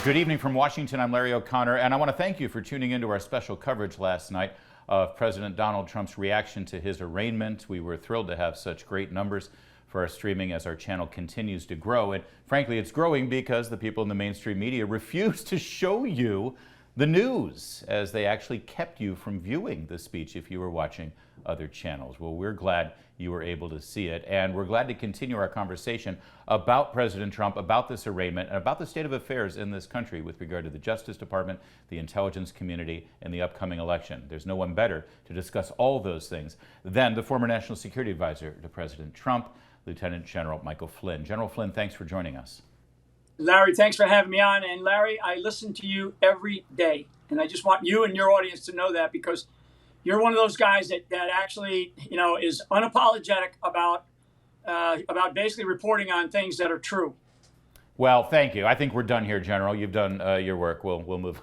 Good evening from Washington. I'm Larry O'Connor, and I want to thank you for tuning into our special coverage last night of President Donald Trump's reaction to his arraignment. We were thrilled to have such great numbers for our streaming as our channel continues to grow. And frankly, it's growing because the people in the mainstream media refuse to show you the news, as they actually kept you from viewing the speech if you were watching other channels. Well, we're glad you were able to see it, and we're glad to continue our conversation about President Trump, about this arraignment, and about the state of affairs in this country with regard to the Justice Department, the intelligence community, and the upcoming election. There's no one better to discuss all those things than the former National Security Advisor to President Trump, Lieutenant General Michael Flynn. General Flynn, thanks for joining us. Larry, thanks for having me on. And Larry, I listen to you every day. And I just want you and your audience to know that, because you're one of those guys that actually, is unapologetic about basically reporting on things that are true. Well, thank you. I think we're done here, General. You've done your work. We'll move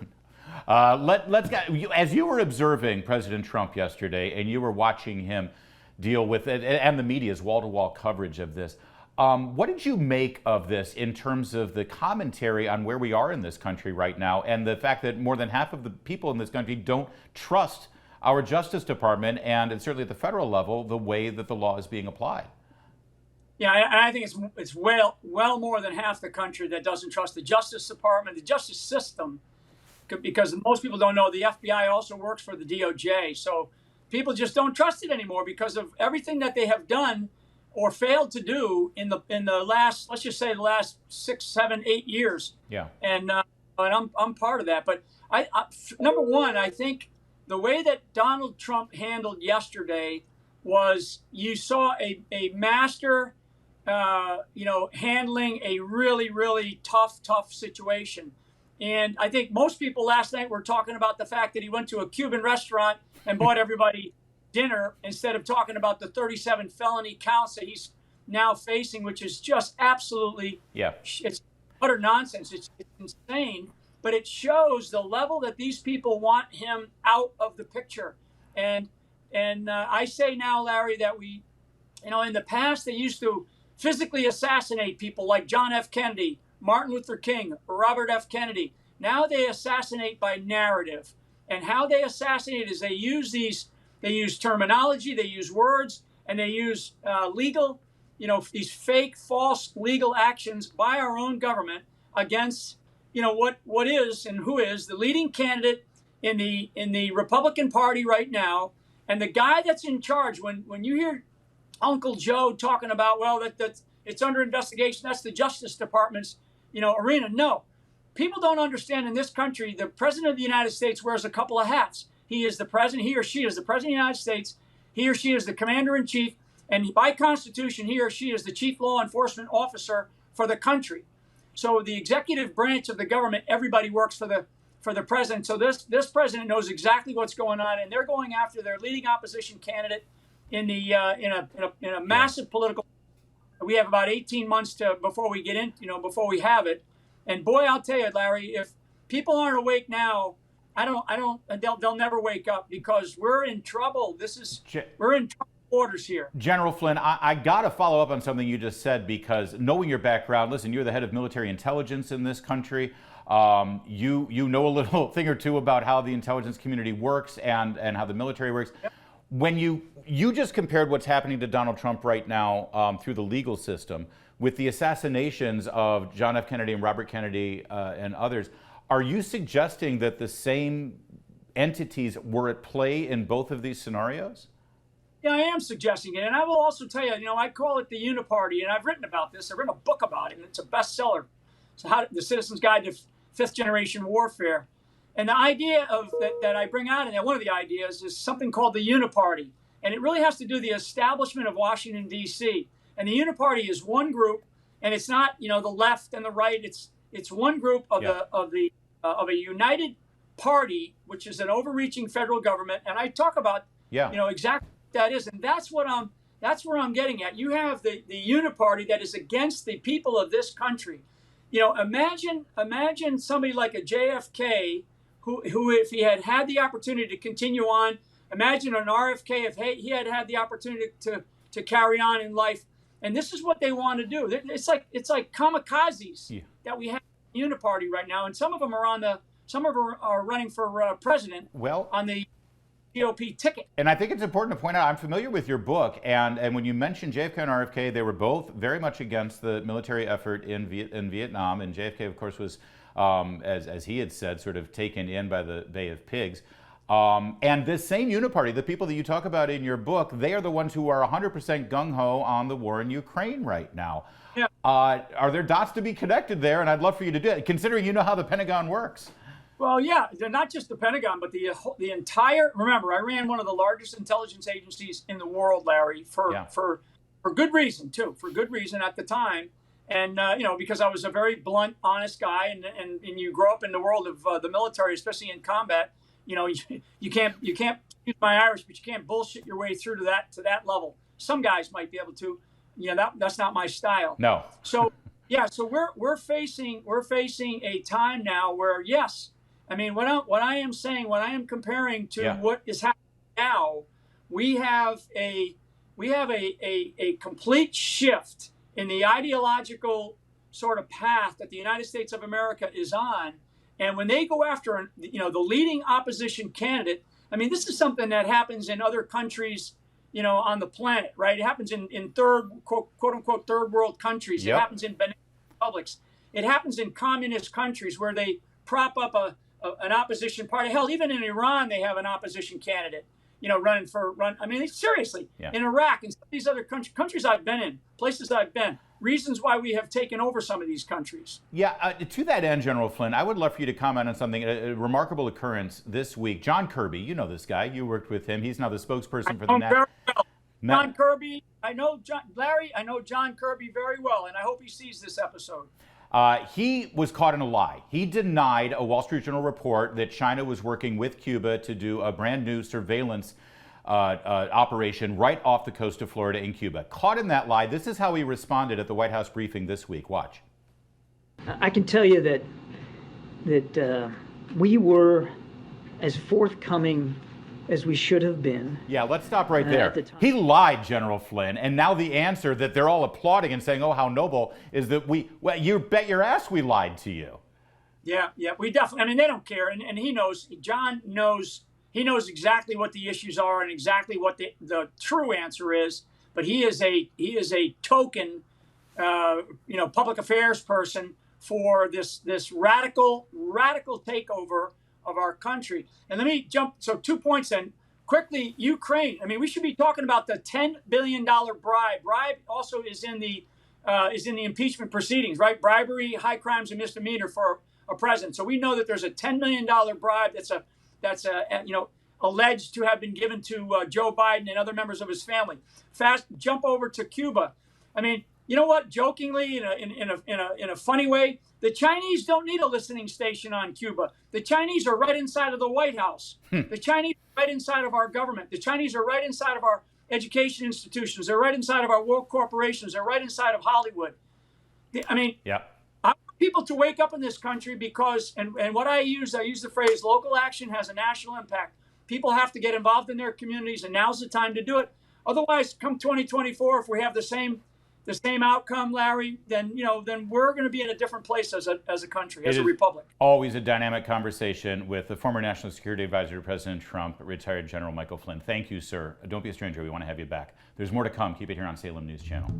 on. Let's get, as you were observing President Trump yesterday, and you were watching him deal with it, and the media's wall-to-wall coverage of this, what did you make of this in terms of the commentary on where we are in this country right now, and the fact that more than half of the people in this country don't trust our Justice Department, and certainly at the federal level, the way that the law is being applied? Yeah, I think it's well more than half the country that doesn't trust the Justice Department, the justice system, because most people don't know the FBI also works for the DOJ. So people just don't trust it anymore because of everything that they have done or failed to do in the last, let's just say, the last 6, 7, 8 years. Yeah. And I'm part of that. But I number one, I think the way that Donald Trump handled yesterday was, you saw a master, handling a really, really tough situation. And I think most people last night were talking about the fact that he went to a Cuban restaurant and bought everybody dinner, instead of talking about the 37 felony counts that he's now facing, which is just absolutely, it's utter nonsense. It's insane. But it shows the level that these people want him out of the picture. And I say now, Larry, that we, in the past, they used to physically assassinate people like John F. Kennedy, Martin Luther King, Robert F. Kennedy. Now they assassinate by narrative. And how they assassinate is they use terminology, they use words, and they use legal, these fake, false legal actions by our own government against what is and who is the leading candidate in the Republican Party right now, and the guy that's in charge. When you hear Uncle Joe talking about, well, that it's under investigation, that's the Justice Department's arena. No, people don't understand in this country. The President of the United States wears a couple of hats. He is the president. He or she is the president of the United States. He or she is the commander in chief, and by Constitution, he or she is the chief law enforcement officer for the country. So the executive branch of the government, everybody works for the president. So this president knows exactly what's going on, and they're going after their leading opposition candidate in a massive political. We have about 18 months before we get in, before we have it. And boy, I'll tell you, Larry, if people aren't awake now, they'll never wake up, because we're in trouble. We're in trouble orders here. General Flynn, I got to follow up on something you just said, because knowing your background, listen, you're the head of military intelligence in this country. You know a little thing or two about how the intelligence community works and how the military works. Yep. When you just compared what's happening to Donald Trump right now through the legal system with the assassinations of John F. Kennedy and Robert Kennedy and others, are you suggesting that the same entities were at play in both of these scenarios? Yeah, I am suggesting it. And I will also tell you, I call it the Uniparty, and I've written about this. I've written a book about it, and it's a bestseller. So the Citizen's Guide to Fifth Generation Warfare. And the idea that I bring out, and one of the ideas is something called the Uniparty. And it really has to do with the establishment of Washington, D.C. And the Uniparty is one group, and it's not, the left and the right. It's one group of a united party, which is an overreaching federal government. And I talk about, exactly what that is. And that's where I'm getting at. You have the Uniparty that is against the people of this country. Imagine somebody like a JFK, who if he had the opportunity to continue on, imagine an RFK if he had the opportunity to carry on in life. And this is what they want to do. It's like kamikazes that we have. uniparty right now, and some of them are running for president. Well, on the GOP ticket. And I think it's important to point out, I'm familiar with your book, and when you mentioned JFK and RFK, they were both very much against the military effort in Vietnam, and JFK, of course, was, as he had said, sort of taken in by the Bay of Pigs. And this same uniparty, the people that you talk about in your book, they are the ones who are 100% gung-ho on the war in Ukraine right now. Yeah. Are there dots to be connected there? And I'd love for you to do it, considering you know how the Pentagon works. Well, yeah, they're not just the Pentagon, but the entire. Remember, I ran one of the largest intelligence agencies in the world, Larry, for good reason too. For good reason at the time, and because I was a very blunt, honest guy, and you grow up in the world of the military, especially in combat. You can't use my Irish, but you can't bullshit your way through to that level. Some guys might be able to. That's not my style. No. So yeah, so we're facing a time now where yes. I mean, what I am saying, what I am comparing to what is happening now, we have a complete shift in the ideological sort of path that the United States of America is on. And when they go after, the leading opposition candidate, I mean, this is something that happens in other countries, on the planet, right? It happens in third, quote unquote, third world countries. It happens in banana republics. It happens in communist countries where they prop up an opposition party. Hell, even in Iran, they have an opposition candidate, running. I mean, seriously, in Iraq and some of these other countries I've been in, places I've been, reasons why we have taken over some of these countries. Yeah, to that end, General Flynn, I would love for you to comment on something, a remarkable occurrence this week. John Kirby, you know this guy. You worked with him. He's now the spokesperson for the very well. John Kirby, Larry, I know John Kirby very well, and I hope he sees this episode. He was caught in a lie. He denied a Wall Street Journal report that China was working with Cuba to do a brand new surveillance operation right off the coast of Florida in Cuba. Caught in that lie. This is how he responded at the White House briefing this week. Watch. I can tell you that we were as forthcoming as we should have been. Yeah, let's stop right there. He lied, General Flynn, and now the answer that they're all applauding and saying, oh, how noble, is that you bet your ass we lied to you. Yeah, we definitely, I mean, they don't care, and he knows, John knows, he knows exactly what the issues are and exactly what the true answer is, but he is a token, public affairs person for this radical takeover of our country. And let me jump, so 2 points then. Quickly, Ukraine. I mean, we should be talking about the $10 billion bribe. Bribe also is in the impeachment proceedings, right? Bribery, high crimes, and misdemeanor for a president. So we know that there's a $10 million bribe that's alleged to have been given to Joe Biden and other members of his family. Fast jump over to Cuba. I mean, you know what? Jokingly, in a funny way, the Chinese don't need a listening station on Cuba. The Chinese are right inside of the White House. The Chinese are right inside of our government. The Chinese are right inside of our education institutions. They're right inside of our world corporations. They're right inside of Hollywood. I mean, I want people to wake up in this country because, and what I use the phrase, local action has a national impact. People have to get involved in their communities, and now's the time to do it. Otherwise, come 2024, if we have the same outcome, Larry, then we're going to be in a different place as a country, as a republic. Always a dynamic conversation with the former National Security Advisor to President Trump, retired General Michael Flynn. Thank you, sir. Don't be a stranger. We want to have you back. There's more to come. Keep it here on Salem News Channel.